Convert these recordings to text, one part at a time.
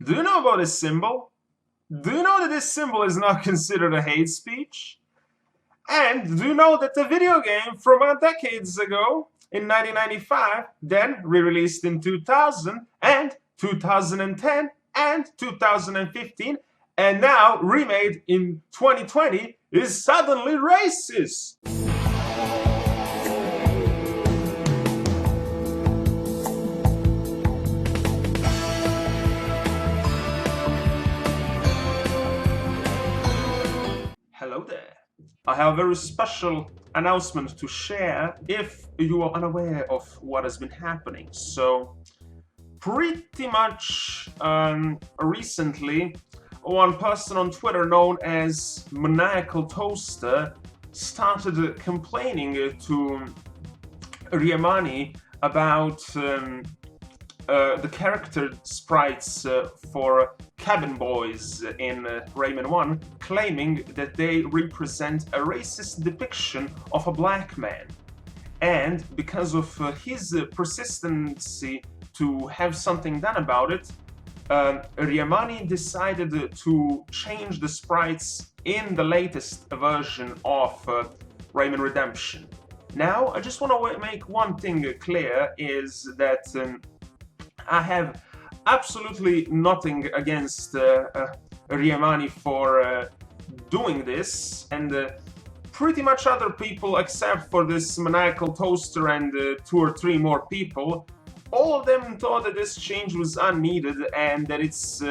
Do you know about this symbol? Do you know that this symbol is not considered a hate speech? And do you know that the video game from decades ago, in 1995, then re-released in 2000 and 2010 and 2015, and now remade in 2020, is suddenly racist? Hello there. I have a very special announcement to share if you are unaware of what has been happening. So, pretty much recently, one person on Twitter known as Maniacal Toaster started complaining to Ryemanni about the character sprites for cabin boys in Rayman 1, claiming that they represent a racist depiction of a black man. And because of his persistency to have something done about it, Ryemanni decided to change the sprites in the latest version of Rayman Redemption. Now, I just want to make one thing clear, is that I have absolutely nothing against Ryemanni for doing this, and pretty much other people except for this Maniacal Toaster and 2 or 3 more people, all of them thought that this change was unneeded and that it's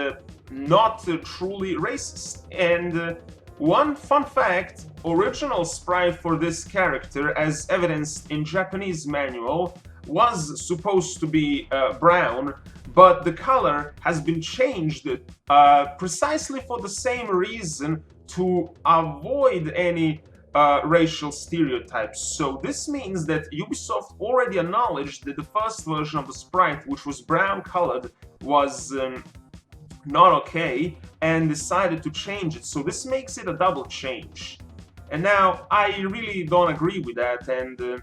not truly racist. And one fun fact, original sprite for this character, as evidenced in Japanese manual, was supposed to be brown, but the color has been changed precisely for the same reason, to avoid any racial stereotypes. So this means that Ubisoft already acknowledged that the first version of the sprite, which was brown colored, was not okay, and decided to change it. So this makes it a double change. And now I really don't agree with that, and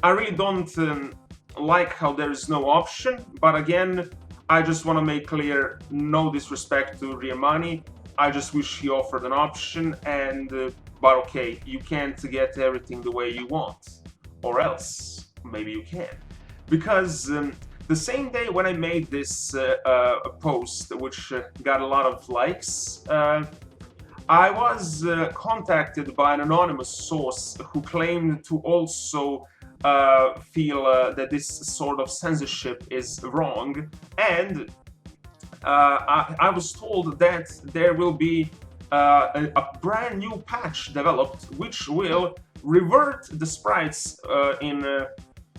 I really don't like how there is no option, but again, I just want to make clear, no disrespect to Ryemanni, I just wish he offered an option, and but okay, you can't get everything the way you want, or else maybe you can. Because the same day when I made this post, which got a lot of likes, I was contacted by an anonymous source who claimed to also feel that this sort of censorship is wrong, and I was told that there will be a brand new patch developed which will revert the sprites in a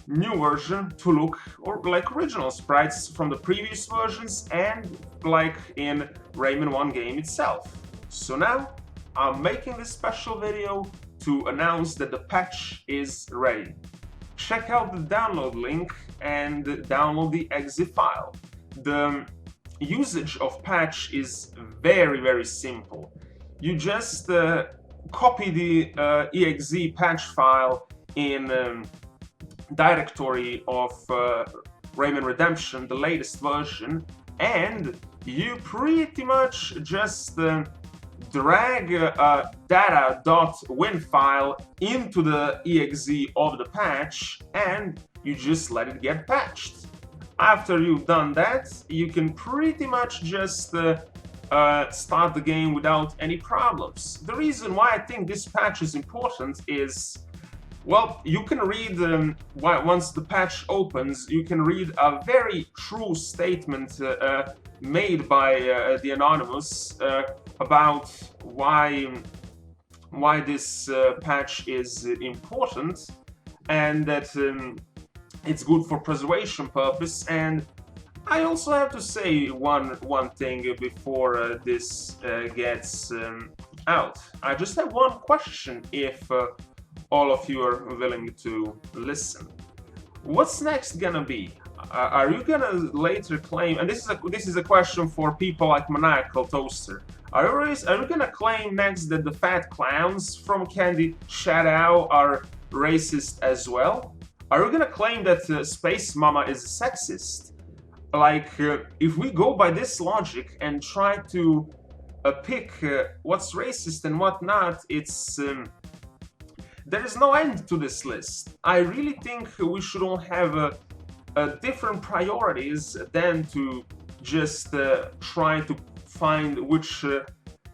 new version to look like original sprites from the previous versions and like in Rayman 1 game itself. So now I'm making this special video to announce that the patch is ready. Check out the download link and download the exe file. The usage of patch is very simple. You just copy the exe patch file in directory of Rayman Redemption, the latest version, and you pretty much just drag a data.win file into the exe of the patch, and you just let it get patched. After you've done that, you can pretty much just start the game without any problems. The reason why I think this patch is important is, well, you can read, once the patch opens, you can read a very true statement made by the Anonymous about why this patch is important, and that it's good for preservation purpose. And I also have to say one thing before this gets out. I just have one question, if all of you are willing to listen. What's next gonna be? Are you gonna later claim, and this is a question for people like Maniacal Toaster, are you gonna claim next that the fat clowns from Candy Shadow are racist as well? Are you gonna claim that Space Mama is sexist? like, if we go by this logic and try to pick what's racist and what not, it's there is no end to this list. I really think we should all have different priorities than to just try to find which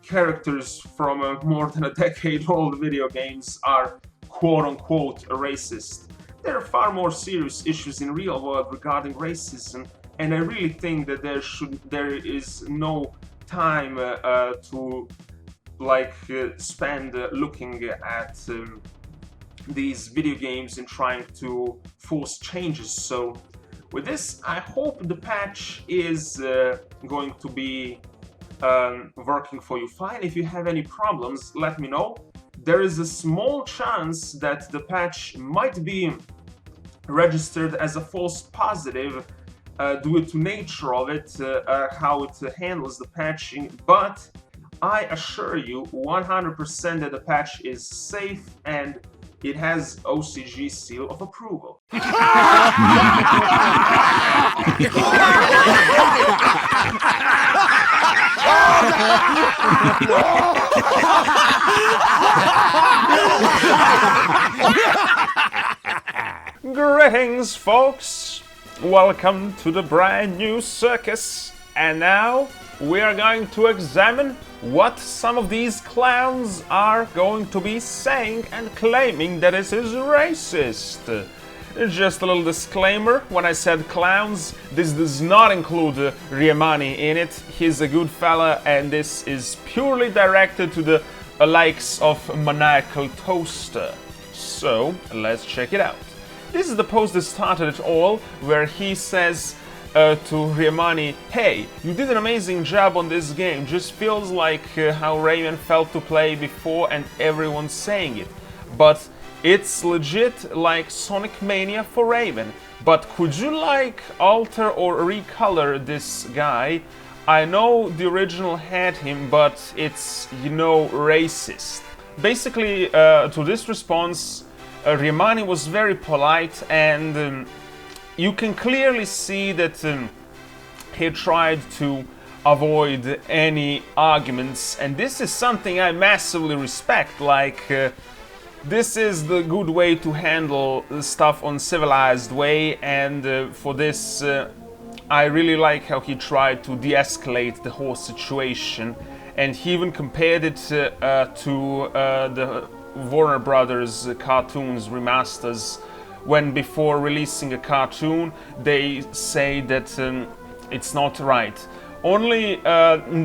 characters from more than a decade-old video games are quote-unquote racist. There are far more serious issues in real world regarding racism, and I really think that there is no time to spend looking at these video games and trying to force changes. So with this, I hope the patch is going to be working for you fine. If you have any problems, let me know. There is a small chance that the patch might be registered as a false positive due to nature of it, how it handles the patching, but I assure you 100% that the patch is safe and it has OCG seal of approval. Greetings, folks! Welcome to the brand new circus. And now we are going to examine what some of these clowns are going to be saying and claiming that this is racist. Just a little disclaimer, when I said clowns, this does not include Ryemanni in it. He's a good fella, and this is purely directed to the likes of Maniacal Toaster. So, let's check it out. This is the post that started it all, where he says to Ryemanni, "Hey, you did an amazing job on this game, just feels like how Rayman felt to play before and everyone's saying it. But it's legit like Sonic Mania for Rayman. But could you like alter or recolor this guy? I know the original had him, but it's, you know, racist." Basically, to this response, Ryemanni was very polite, and you can clearly see that he tried to avoid any arguments, and this is something I massively respect. Like, this is the good way to handle stuff on civilized way, and for this I really like how he tried to de-escalate the whole situation, and he even compared it to the Warner Brothers cartoons remasters, when before releasing a cartoon they say that it's not right. Only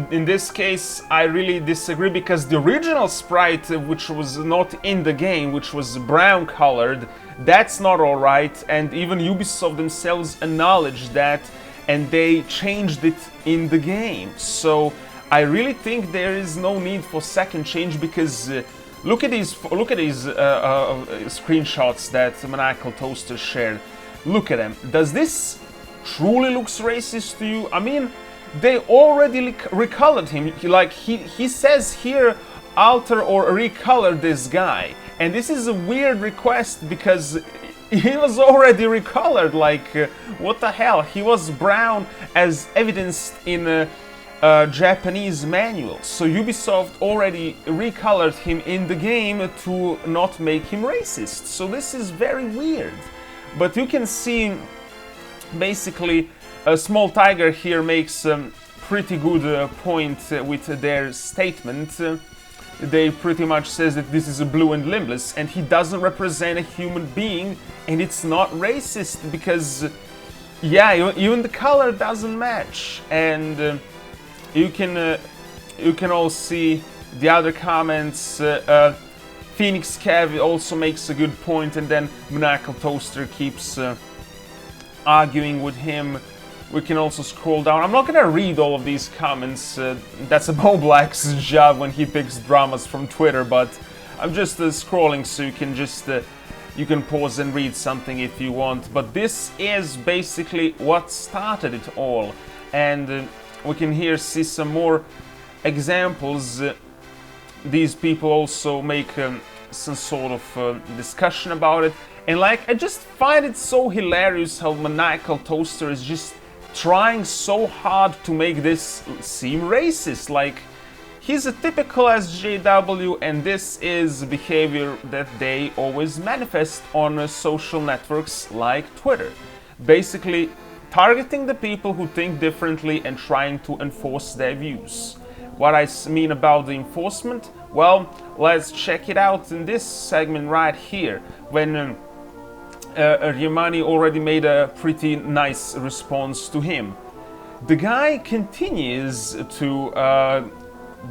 in this case I really disagree, because the original sprite, which was not in the game, which was brown colored, that's not alright, and even Ubisoft themselves acknowledged that, and they changed it in the game. So I really think there is no need for second change, because look at these screenshots that Maniacal Toaster shared. Look at them. Does this truly looks racist to you? I mean, they already recolored him. Like he says here, alter or recolor this guy. And this is a weird request, because he was already recolored. Like, what the hell? He was brown as evidenced in Japanese manual. So Ubisoft already recolored him in the game to not make him racist. So this is very weird. But you can see basically a Small Tiger here makes a pretty good point with their statement. They pretty much says that this is a blue and limbless, and he doesn't represent a human being, and it's not racist because, yeah, even the color doesn't match. And you can all see the other comments. Phoenix Cav also makes a good point, and then Maniacal Toaster keeps arguing with him. We can also scroll down. I'm not gonna read all of these comments. That's a Black's job when he picks dramas from Twitter, but I'm just scrolling, so you can just you can pause and read something if you want. But this is basically what started it all, and we can here see some more examples. These people also make some sort of discussion about it, and like, I just find it so hilarious how Maniacal Toaster is just trying so hard to make this seem racist. Like, he's a typical SJW, and this is behavior that they always manifest on social networks like Twitter. Basically, targeting the people who think differently and trying to enforce their views. What I mean about the enforcement? Well, let's check it out in this segment right here, when Ryemanni already made a pretty nice response to him. The guy continues to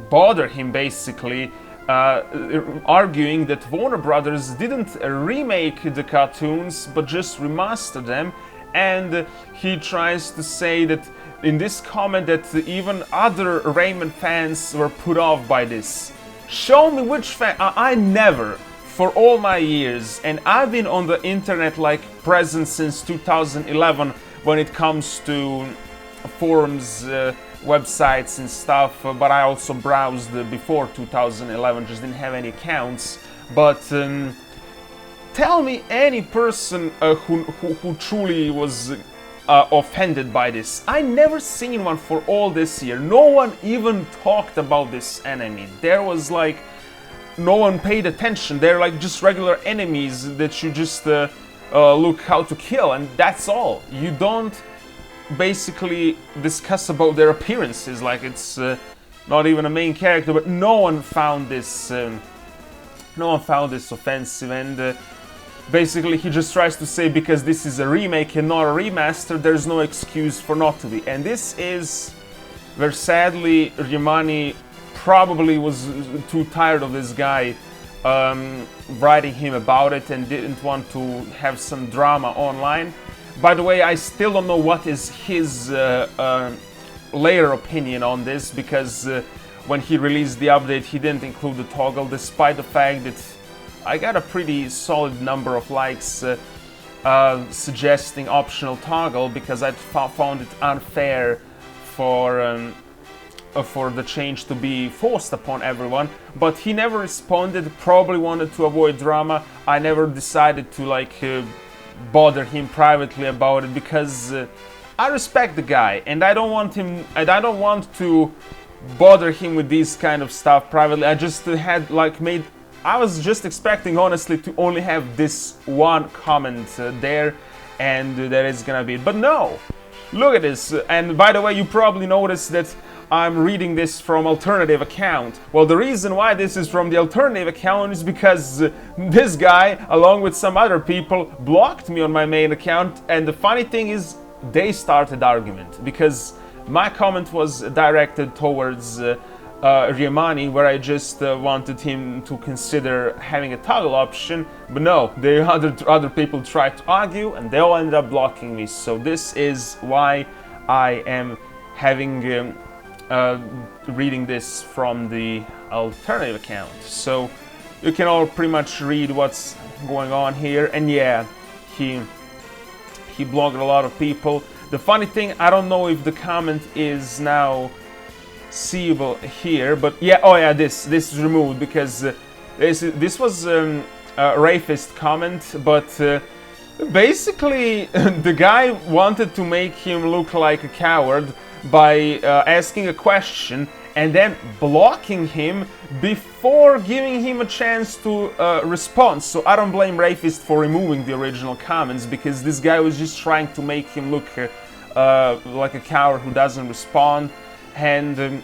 bother him, basically, arguing that Warner Brothers didn't remake the cartoons but just remastered them, and he tries to say that in this comment that even other Rayman fans were put off by this. Show me which fan. I never, for all my years, and I've been on the internet like present since 2011 when it comes to forums, websites and stuff, but I also browsed before 2011, just didn't have any accounts. But tell me any person who truly was offended by this. I never seen one for all this year. No one even talked about this enemy. There was like, no one paid attention. They're like just regular enemies that you just look how to kill, and that's all. You don't basically discuss about their appearances like it's not even a main character. But no one found this offensive, and basically he just tries to say because this is a remake and not a remaster, there's no excuse for not to be. And this is where sadly Ryemanni probably was too tired of this guy writing him about it and didn't want to have some drama online. By the way, I still don't know what is his later opinion on this, because when he released the update he didn't include the toggle, despite the fact that I got a pretty solid number of likes suggesting optional toggle, because I found it unfair for the change to be forced upon everyone. But he never responded, probably wanted to avoid drama. I never decided to like bother him privately about it, because I respect the guy and I don't want to bother him with these kind of stuff privately. I just had like I was just expecting, honestly, to only have this one comment there, and that is gonna be it. But no! Look at this! And by the way, you probably noticed that I'm reading this from alternative account. Well, the reason why this is from the alternative account is because this guy, along with some other people, blocked me on my main account, and the funny thing is, they started argument, because my comment was directed towards Ryemanni, where I just wanted him to consider having a toggle option, but no, the other people tried to argue and they all ended up blocking me. So this is why I am having reading this from the alternative account. So you can all pretty much read what's going on here, and yeah, he blocked a lot of people. The funny thing, I don't know if the comment is now seeable here, but yeah, oh yeah, this is removed, because this was a racist comment, but basically the guy wanted to make him look like a coward by asking a question and then blocking him before giving him a chance to respond. So I don't blame Rayfist for removing the original comments, because this guy was just trying to make him look like a coward who doesn't respond. And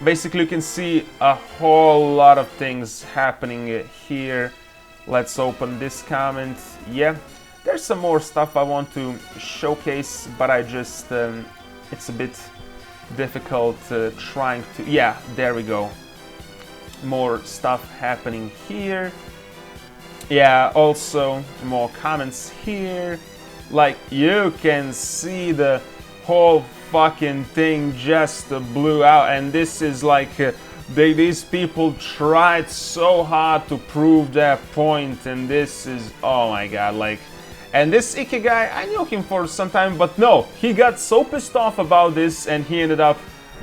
basically you can see a whole lot of things happening here. Let's open this comment. Yeah, there's some more stuff I want to showcase, but I just it's a bit difficult trying to... Yeah, there we go. More stuff happening here. Yeah, also more comments here. Like, you can see the whole fucking thing just blew out, and this is like these people tried so hard to prove their point, and this is, oh my god, like... And this Ike guy, I knew him for some time, but no, he got so pissed off about this and he ended up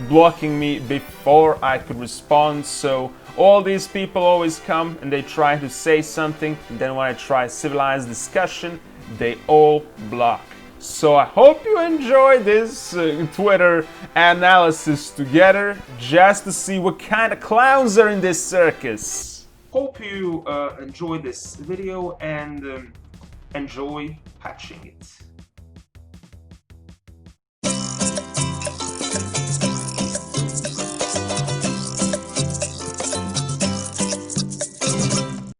blocking me before I could respond. So all these people always come and they try to say something, and then when I try civilized discussion, they all block. So I hope you enjoy this Twitter analysis together, just to see what kind of clowns are in this circus. Hope you enjoy this video and enjoy patching it.